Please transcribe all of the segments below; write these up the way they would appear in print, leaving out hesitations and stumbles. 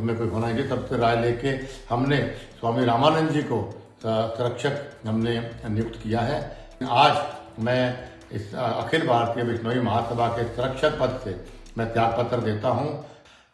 उसमें कोई होना चाहिए। सबसे राय लेके हमने स्वामी रामानंद जी को संरक्षक हमने नियुक्त किया है। आज मैं इस अखिल भारतीय बिश्नोई महासभा के संरक्षक पद से मैं त्यागपत्र देता हूं।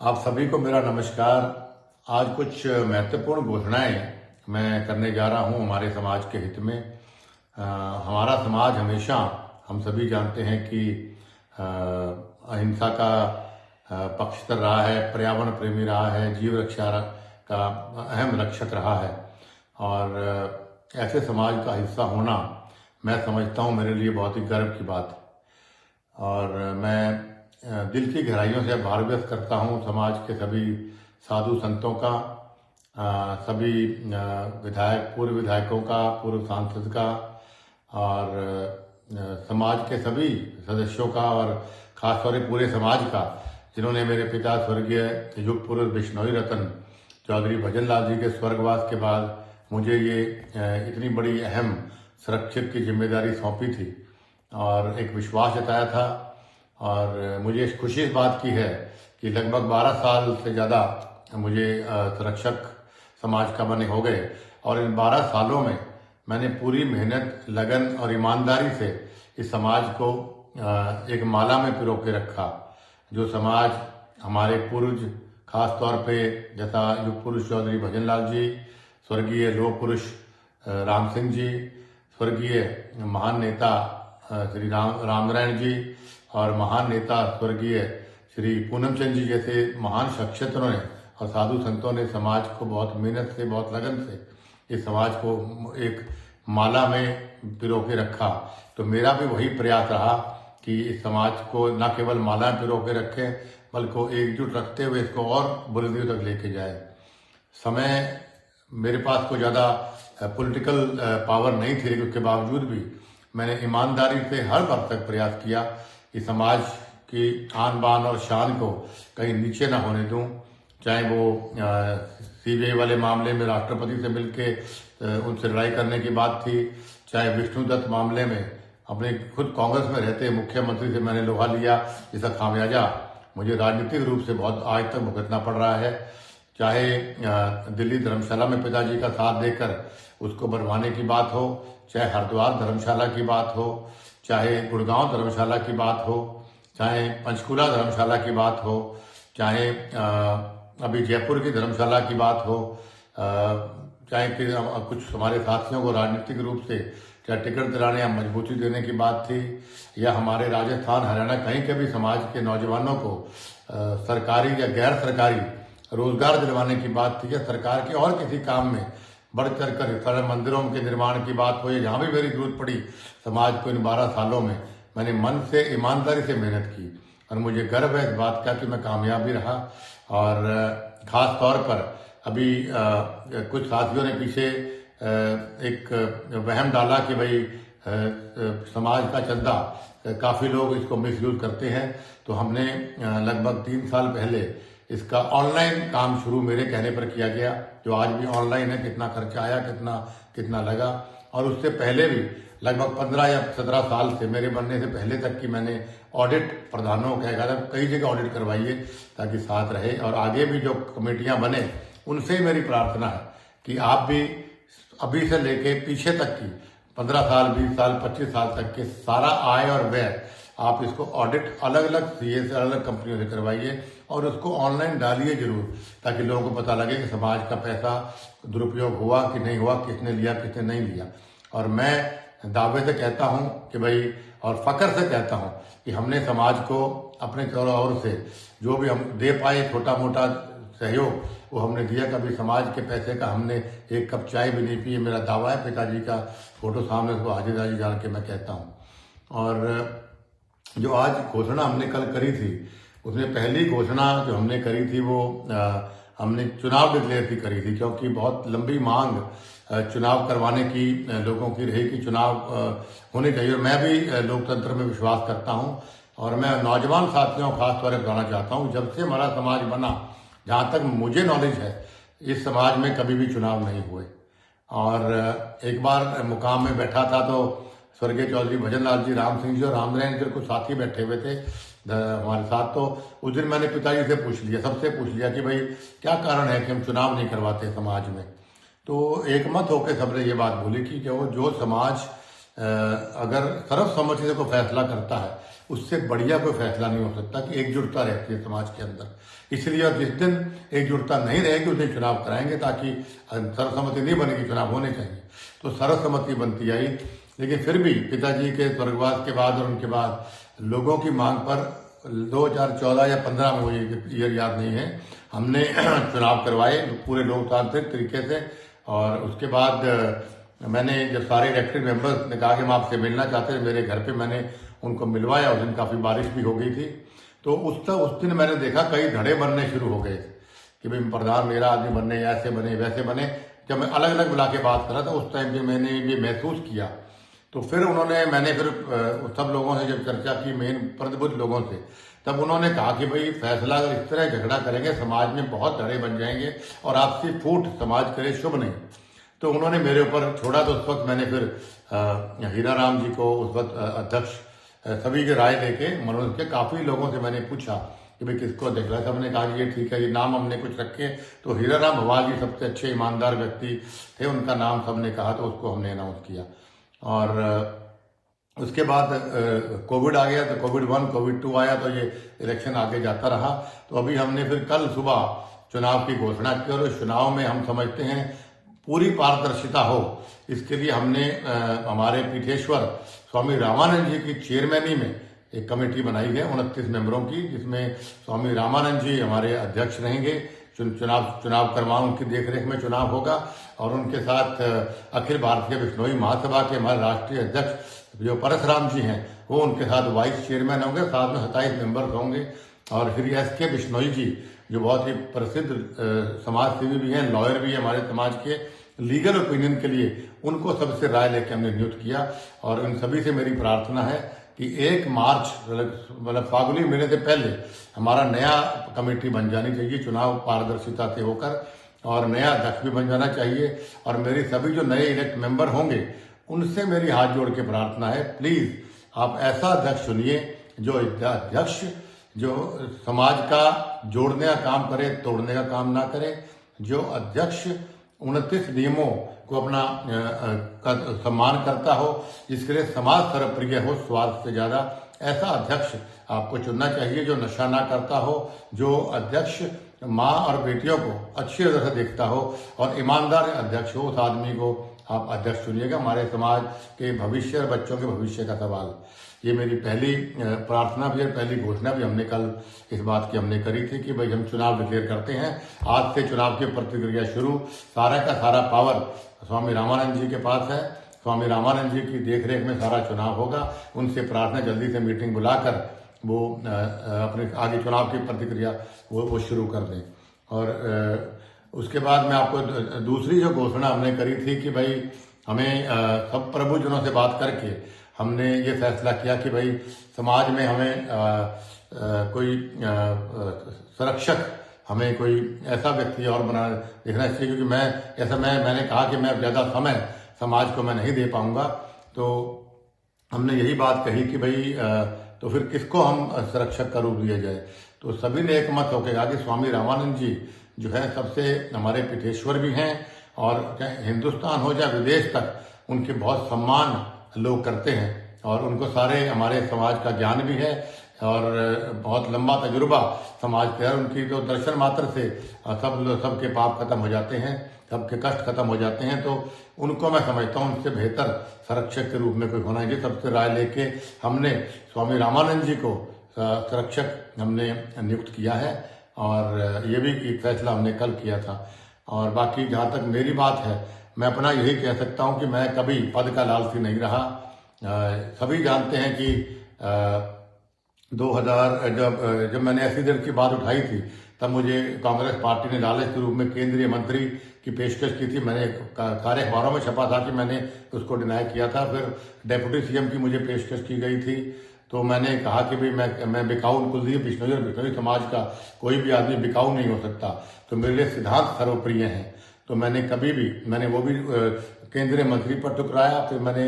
आप सभी को मेरा नमस्कार। आज कुछ महत्वपूर्ण घोषणाएं मैं करने जा रहा हूं हमारे समाज के हित में। हमारा समाज हमेशा, हम सभी जानते हैं कि अहिंसा का पक्षधर रहा है, पर्यावरण प्रेमी रहा है, जीव रक्षा का अहम रक्षक रहा है। और ऐसे समाज का हिस्सा होना मैं समझता हूँ मेरे लिए बहुत ही गर्व की बात है। और मैं दिल की गहराइयों से आभार व्यक्त करता हूँ समाज के सभी साधु संतों का, सभी विधायक, पूर्व विधायकों का, पूर्व सांसद का, और समाज के सभी सदस्यों का, और खासतौर से पूरे समाज का, जिन्होंने मेरे पिता स्वर्गीय युग पुरुष बिश्नोई रतन चौधरी भजन लाल जी के स्वर्गवास के बाद मुझे ये इतनी बड़ी अहम संरक्षक की जिम्मेदारी सौंपी थी और एक विश्वास जताया था। और मुझे खुशी इस बात की है कि लगभग 12 साल से ज़्यादा मुझे संरक्षक समाज का बने हो गए, और इन 12 सालों में मैंने पूरी मेहनत, लगन और ईमानदारी से इस समाज को एक माला में पिरो के रखा। जो समाज हमारे पूर्वज, खास तौर पे जैसा युग पुरुष चौधरी भजन लाल जी, स्वर्गीय लोह पुरुष राम सिंह जी, स्वर्गीय महान नेता श्री रामनारायण जी, और महान नेता स्वर्गीय श्री पूनम चंद जी जैसे महान शख्सियतों ने और साधु संतों ने समाज को बहुत मेहनत से, बहुत लगन से इस समाज को एक माला में पिरो के रखा। तो मेरा भी वही प्रयास रहा कि इस समाज को न केवल माला में पिरो के रखें, बल्कि एकजुट रखते हुए इसको और बुलंदियों तक लेके जाए। समय मेरे पास कोई ज़्यादा पॉलिटिकल पावर नहीं थी, लेकिन उसके बावजूद भी मैंने ईमानदारी से हर वर्ग तक प्रयास किया कि समाज की आन बान और शान को कहीं नीचे ना होने दूं। चाहे वो सीबीआई वाले मामले में राष्ट्रपति से मिलके उनसे लड़ाई करने की बात थी, चाहे विष्णु दत्त मामले में अपने खुद कांग्रेस में रहते मुख्यमंत्री से मैंने लोहा लिया, जिसका खामियाजा मुझे राजनीतिक रूप से बहुत आज तक भुगतना पड़ रहा है। चाहे दिल्ली धर्मशाला में पिताजी का साथ देकर उसको बनवाने की बात हो, चाहे हरिद्वार धर्मशाला की बात हो, चाहे गुड़गांव धर्मशाला की बात हो, चाहे पंचकुला धर्मशाला की बात हो, चाहे अभी जयपुर की धर्मशाला की बात हो, चाहे कि कुछ हमारे साथियों को राजनीतिक रूप से चाहे टिकट दिलाने या मजबूती देने की बात थी, या हमारे राजस्थान, हरियाणा कहीं के भी समाज के नौजवानों को सरकारी या गैर सरकारी रोजगार दिलवाने की बात थी, या सरकार के और किसी काम में बढ़ चढ़ कर सारे मंदिरों के निर्माण की बात हो, या जहाँ भी मेरी जरूरत पड़ी समाज को इन 12 सालों में मैंने मन से, ईमानदारी से मेहनत की। और मुझे गर्व है इस बात का कि मैं कामयाब भी रहा। और खास तौर पर अभी कुछ साथियों ने पीछे एक वहम डाला कि भाई समाज का चंदा काफ़ी लोग इसको मिसयूज करते हैं। तो हमने लगभग 3 साल पहले इसका ऑनलाइन काम शुरू मेरे कहने पर किया गया, जो आज भी ऑनलाइन है। कितना खर्चा आया, कितना लगा, और उससे पहले भी लगभग 15 या 17 साल से, मेरे बनने से पहले तक की मैंने ऑडिट प्रधानों को कहा था कई जगह ऑडिट करवाइए ताकि साथ रहे। और आगे भी जो कमेटियां बने उनसे ही मेरी प्रार्थना है कि आप भी अभी से लेके पीछे तक की 15 साल, 20 साल, 25 साल तक के सारा आय और व्यय आप इसको ऑडिट अलग अलग सीए से, अलग अलग कंपनियों से करवाइए, और उसको ऑनलाइन डालिए जरूर, ताकि लोगों को पता लगे कि समाज का पैसा दुरुपयोग हुआ कि नहीं हुआ, किसने लिया, किसने नहीं लिया। और मैं दावे से कहता हूं कि भाई, और फख्र से कहता हूं कि हमने समाज को अपने चारों ओर से जो भी हम दे पाए, छोटा मोटा सहयोग, वो हमने दिया। कभी समाज के पैसे का हमने एक कप चाय भी नहीं पी, मेरा दावा है। पिताजी का फोटो सामने, उसको हाजिर हाजिर जान के मैं कहता हूँ। और जो आज घोषणा हमने कल करी थी, उसमें पहली घोषणा जो हमने करी थी वो हमने चुनाव डिक्लेयर की करी थी, क्योंकि बहुत लंबी मांग चुनाव करवाने की लोगों की रही कि चुनाव होने चाहिए। और मैं भी लोकतंत्र में विश्वास करता हूं, और मैं नौजवान साथियों खास तौर पर बताना चाहता हूं, जब से हमारा समाज बना, जहां तक मुझे नॉलेज है, इस समाज में कभी भी चुनाव नहीं हुए। और एक बार मुकाम में बैठा था तो स्वर्गीय चौधरी भजन लाल जी, राम सिंह जी और रामनारायण जी कुछ साथी बैठे हुए थे, हमारे साथ। तो उस दिन मैंने पिताजी से पूछ लिया, सबसे पूछ लिया कि भाई क्या कारण है कि हम चुनाव नहीं करवाते समाज में। तो एक मत होकर सबने ये बात बोली कि जो समाज अगर सर्वसम्मति से कोई फैसला करता है, उससे बढ़िया कोई फैसला नहीं हो सकता कि एकजुटता रहती है समाज के अंदर। इसलिए जिस दिन एकजुटता नहीं रहेगी उस दिन चुनाव कराएंगे, ताकि सर्वसम्मति नहीं बनेगी, चुनाव होने चाहिए। तो सर्वसम्मति बनती आई, लेकिन फिर भी पिताजी के स्वर्गवास के बाद और उनके बाद लोगों की मांग पर 2014 या 15 में, मुझे ईयर याद नहीं है, हमने चुनाव करवाए पूरे लोकतांत्रिक तरीके से। और उसके बाद मैंने जब सारे इलेक्टेड मेंबर्स ने कहा कि हम आपसे मिलना चाहते हैं, मेरे घर पे मैंने उनको मिलवाया। उस दिन काफी बारिश भी हो गई थी। तो उस दिन मैंने देखा कई धड़े बनने शुरू हो गए थे कि भाई प्रधान मेरा आदमी बनने, ऐसे बने वैसे बने। जब मैं अलग अलग बुला के बात कर रहा था उस टाइम पे मैंने ये महसूस किया। तो फिर मैंने सब लोगों से जब चर्चा की, मेन प्रतिबद्ध लोगों से, तब उन्होंने कहा कि भाई फैसला अगर इस तरह झगड़ा करेंगे समाज में बहुत धड़े बन जाएंगे और आपसी फूट समाज करे शुभ नहीं। तो उन्होंने मेरे ऊपर छोड़ा। तो उस वक्त मैंने फिर हीरा राम जी को, उस वक्त अध्यक्ष, सभी की राय लेके मनोज के काफी लोगों से मैंने पूछा कि भाई किसको देख रहा है। सबने कहा कि ये ठीक है, ये नाम हमने कुछ रखे। तो हीरा राम भवाल जी सबसे अच्छे ईमानदार व्यक्ति थे, उनका नाम सबने कहा, तो उसको हमने अनाउंस किया। और उसके बाद कोविड आ गया, तो कोविड-1, कोविड-2 आया, तो ये इलेक्शन आगे जाता रहा। तो अभी हमने फिर कल सुबह चुनाव की घोषणा की, और उस चुनाव में हम समझते हैं पूरी पारदर्शिता हो, इसके लिए हमने हमारे पीठेश्वर स्वामी रामानंद जी की चेयरमैनी में एक कमेटी बनाई है 29 मेंबरों की, जिसमें स्वामी रामानंद जी हमारे अध्यक्ष रहेंगे। चुनाव करवाना, उनकी देखरेख में चुनाव होगा। और उनके साथ अखिल भारतीय बिश्नोई महासभा के हमारे राष्ट्रीय अध्यक्ष जो परशुराम जी हैं, वो उनके साथ वाइस चेयरमैन होंगे। साथ में 27 मेंबर्स होंगे। और श्री S.K. बिश्नोई जी जो बहुत ही प्रसिद्ध समाज सेवी भी हैं, लॉयर भी हैं हमारे समाज के, लीगल ओपिनियन के लिए उनको सबसे राय लेकर हमने नियुक्त किया। और इन सभी से मेरी प्रार्थना है कि 1 मार्च मतलब फागुनी महीने से पहले हमारा नया कमेटी बन जानी चाहिए, चुनाव पारदर्शिता से होकर, और नया अध्यक्ष भी बन जाना चाहिए। और मेरी सभी जो नए इलेक्ट मेंबर होंगे उनसे मेरी हाथ जोड़ के प्रार्थना है, प्लीज आप ऐसा अध्यक्ष चुनिए जो अध्यक्ष जो समाज का जोड़ने का काम करे, तोड़ने का काम ना करे। जो अध्यक्ष 29 नियमों को अपना सम्मान करता हो, जिसके लिए समाज सर्वप्रिय हो स्वार्थ से ज्यादा, ऐसा अध्यक्ष आपको चुनना चाहिए। जो नशा ना करता हो, जो अध्यक्ष माँ और बेटियों को अच्छी तरह से देखता हो और ईमानदार अध्यक्ष हो, उस आदमी को आप अध्यक्ष चुनिएगा। हमारे समाज के भविष्य और बच्चों के भविष्य का सवाल, ये मेरी पहली प्रार्थना भी है, पहली घोषणा भी हमने कल इस बात की हमने करी थी कि भाई हम चुनाव डिक्लेयर करते हैं। आज से चुनाव की प्रतिक्रिया शुरू, सारा का सारा पावर स्वामी रामानंद जी के पास है। स्वामी रामानंद जी की देखरेख में सारा चुनाव होगा। उनसे प्रार्थना जल्दी से मीटिंग बुलाकर वो अपने आगे चुनाव की प्रतिक्रिया वो शुरू कर दें। और उसके बाद में आपको दूसरी जो घोषणा हमने करी थी कि भाई हमें सब प्रभुजनों से बात करके हमने ये फैसला किया कि भाई समाज में हमें कोई संरक्षक, हमें कोई ऐसा व्यक्ति और देखना चाहिए, क्योंकि मैंने कहा कि मैं ज्यादा समय समाज को मैं नहीं दे पाऊंगा। तो हमने यही बात कही कि भाई तो फिर किसको हम संरक्षक का रूप दिया जाए। तो सभी ने एक मत होकर कहा कि स्वामी रामानंद जी जो है सबसे हमारे पीठेश्वर भी हैं, और चाहे हिंदुस्तान हो चाहे विदेश तक उनके बहुत सम्मान लोग करते हैं, और उनको सारे हमारे समाज का ज्ञान भी है और बहुत लंबा तजुर्बा समाज के है। उनकी तो दर्शन मात्र से सबके पाप खत्म हो जाते हैं, सबके कष्ट खत्म हो जाते हैं। तो उनको मैं समझता हूँ उनसे बेहतर संरक्षक के रूप में कोई होना चाहिए। सबसे राय लेके हमने स्वामी रामानंद जी को संरक्षक हमने नियुक्त किया है, और ये भी एक फैसला हमने कल किया था। और बाकी जहाँ तक मेरी बात है, मैं अपना यही कह सकता हूँ कि मैं कभी पद का लालची नहीं रहा। सभी जानते हैं कि 2000 जब मैंने एसीडेंट की बात उठाई थी, तब मुझे कांग्रेस पार्टी ने लालच के रूप में केंद्रीय मंत्री की पेशकश की थी। मैंने सारे अखबारों में छपा था कि मैंने उसको डिनाई किया था। फिर डेप्यूटी सीएम की मुझे पेशकश की गई थी। तो मैंने कहा कि भाई मैं बिकाऊ, कुलदीप बिश्नोई और बिश्नोई समाज का कोई भी आदमी बिकाऊ नहीं हो सकता। तो मेरे लिए सिद्धांत सर्वप्रिय हैं। तो मैंने कभी भी, मैंने वो भी केंद्रीय मंत्री पर ठुकराया, फिर मैंने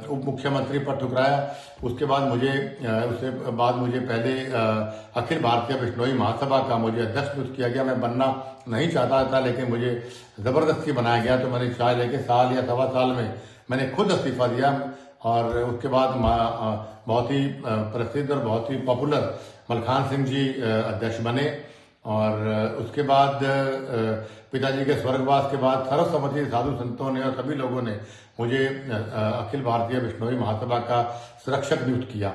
उप मुख्यमंत्री पर ठुकराया। उसके बाद मुझे पहले अखिल भारतीय बिश्नोई महासभा का मुझे अध्यक्ष नियुक्त किया गया। मैं बनना नहीं चाहता था, लेकिन मुझे जबरदस्ती बनाया गया, तो मैंने शायद लेके साल या सवा साल में मैंने खुद इस्तीफा दिया। और उसके बाद बहुत ही प्रसिद्ध और बहुत ही पॉपुलर मलखान सिंह जी अध्यक्ष बने। और उसके बाद पिताजी के स्वर्गवास के बाद सर्वसम्मति साधु संतों ने और सभी लोगों ने मुझे अखिल भारतीय बिश्नोई महासभा का संरक्षक नियुक्त किया।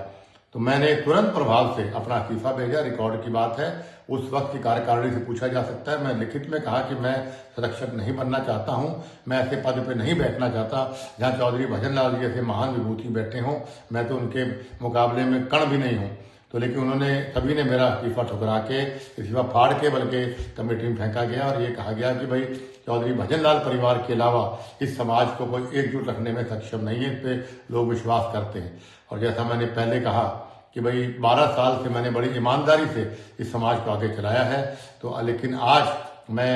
तो मैंने तुरंत प्रभाव से अपना इस्तीफा भेजा। रिकॉर्ड की बात है, उस वक्त की कार्यकारिणी से पूछा जा सकता है। मैं लिखित में कहा कि मैं संरक्षक नहीं बनना चाहता हूं, मैं ऐसे पद पे नहीं बैठना चाहता जहां चौधरी भजन लाल जी जैसे महान विभूति बैठे हों। मैं तो उनके मुकाबले में कण भी नहीं हूं। तो लेकिन सभी ने मेरा इस्तीफा ठुकरा के, इस्तीफा फाड़ के बल्कि कमेटी में फेंका गया और ये कहा गया कि भाई चौधरी भजन लाल परिवार के अलावा इस समाज को कोई एकजुट रखने में सक्षम नहीं है। इस पे लोग विश्वास करते हैं। और जैसा मैंने पहले कहा कि भाई 12 साल से मैंने बड़ी ईमानदारी से इस समाज को आगे चलाया है। तो लेकिन आज मैं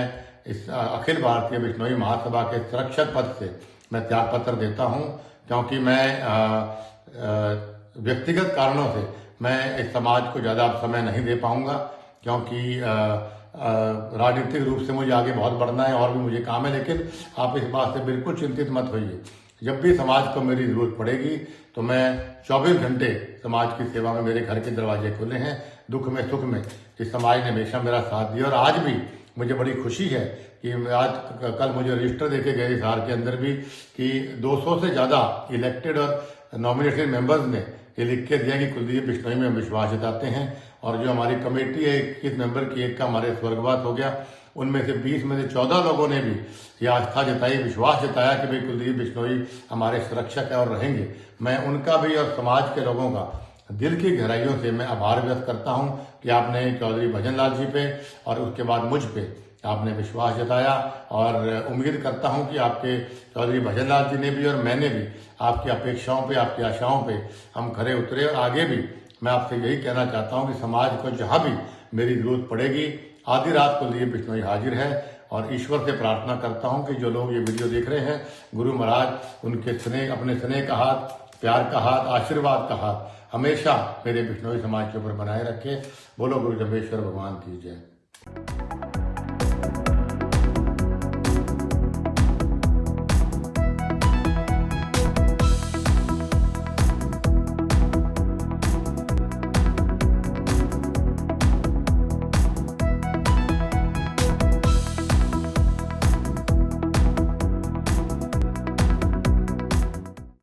इस अखिल भारतीय बिश्नोई महासभा के संरक्षक पद से मैं त्यागपत्र देता हूं, क्योंकि मैं व्यक्तिगत कारणों से मैं इस समाज को ज्यादा समय नहीं दे पाऊंगा, क्योंकि राजनीतिक रूप से मुझे आगे बहुत बढ़ना है और भी मुझे काम है। लेकिन आप इस बात से बिल्कुल चिंतित मत होइए, जब भी समाज को मेरी जरूरत पड़ेगी तो मैं 24 घंटे समाज की सेवा में, मेरे घर के दरवाजे खुले हैं। दुख में सुख में इस समाज ने हमेशा मेरा साथ दिया। और आज भी मुझे बड़ी खुशी है कि कल मुझे रजिस्टर देके गए हिसार के अंदर भी कि 200 से ज्यादा इलेक्टेड और नॉमिनेटेड मेंबर्स ने ये लिख के दिया कि कुलदीप बिश्नोई में हम विश्वास जताते हैं। और जो हमारी कमेटी है 21 मेंबर की, एक का हमारे स्वर्गवास हो गया, उनमें से 20 में से 14 लोगों ने भी ये आस्था जताई, विश्वास जताया कि भाई कुलदीप बिश्नोई हमारे सुरक्षक है और रहेंगे। मैं उनका भी और समाज के लोगों का दिल की गहराइयों से मैं आभार व्यक्त करता हूं कि आपने चौधरी भजन लाल जी पे और उसके बाद मुझ पे आपने विश्वास जताया। और उम्मीद करता हूं कि आपके चौधरी भजन लाल जी ने भी और मैंने भी आपकी अपेक्षाओं पे, आपकी आशाओं पे हम खरे उतरे। और आगे भी मैं आपसे यही कहना चाहता हूं कि समाज को जहां भी मेरी जरूरत पड़ेगी, आधी रात कुलदीप बिश्नोई हाजिर है। और ईश्वर से प्रार्थना करता हूं कि जो लोग ये वीडियो देख रहे हैं, गुरु महाराज उनके स्नेह, अपने स्नेह का हाथ, प्यार का हाथ, आशीर्वाद का हाथ हमेशा मेरे बिश्नोई समाज के ऊपर बनाए रखे। बोलो गुरु जम्बेश्वर भगवान की जय।